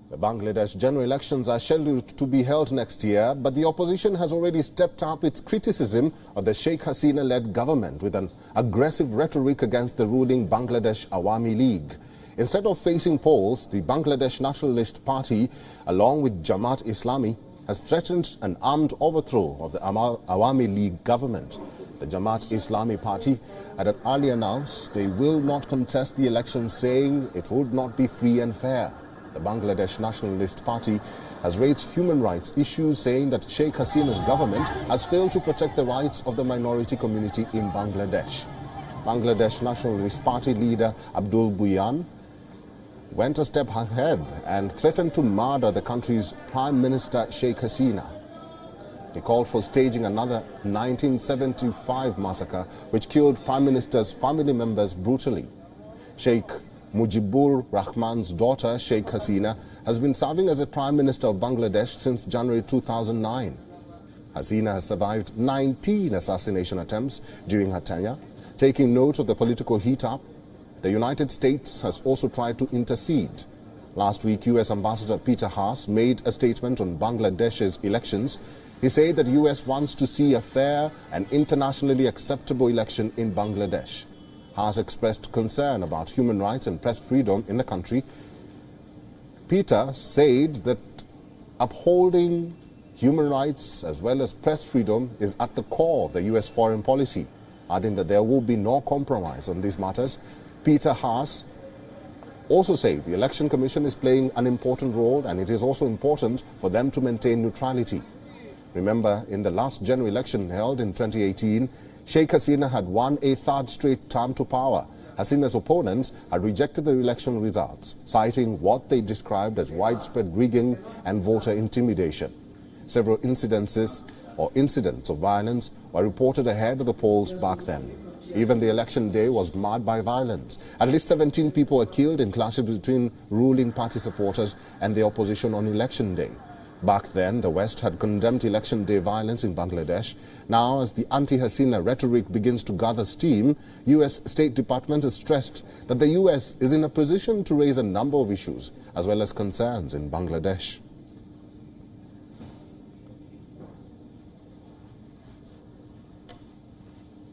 The Bangladesh general elections are scheduled to be held next year, but the opposition has already stepped up its criticism of the Sheikh Hasina-led government with an aggressive rhetoric against the ruling Bangladesh Awami League. Instead of facing polls, the Bangladesh Nationalist Party, along with Jamaat Islami, has threatened an armed overthrow of the Awami League government. The Jamaat Islami Party had earlier announced they will not contest the election, saying it would not be free and fair. The Bangladesh Nationalist Party has raised human rights issues, saying that Sheikh Hasina's government has failed to protect the rights of the minority community in Bangladesh. Bangladesh Nationalist Party leader Abdul Buyan went a step ahead and threatened to murder the country's Prime Minister Sheikh Hasina. He called for staging another 1975 massacre which killed Prime Minister's family members brutally. Sheikh Mujibur Rahman's daughter, Sheikh Hasina, has been serving as a Prime Minister of Bangladesh since January 2009. Hasina has survived 19 assassination attempts during her tenure. Taking note of the political heat-up, the United States has also tried to intercede. Last week, U.S. Ambassador Peter Haas made a statement on Bangladesh's elections. He said that the U.S. wants to see a fair and internationally acceptable election in Bangladesh. Haas expressed concern about human rights and press freedom in the country. Peter said that upholding human rights as well as press freedom is at the core of the U.S. foreign policy, adding that there will be no compromise on these matters. Peter Haas also said the Election Commission is playing an important role and it is also important for them to maintain neutrality. Remember, in the last general election held in 2018, Sheikh Hasina had won a third straight term to power. Hasina's opponents had rejected the election results, citing what they described as widespread rigging and voter intimidation. Several incidents of violence were reported ahead of the polls back then. Even the election day was marred by violence. At least 17 people were killed in clashes between ruling party supporters and the opposition on election day. Back then, the West had condemned election day violence in Bangladesh. Now, as the anti-Hasina rhetoric begins to gather steam, U.S. State Department has stressed that the U.S. is in a position to raise a number of issues as well as concerns in Bangladesh.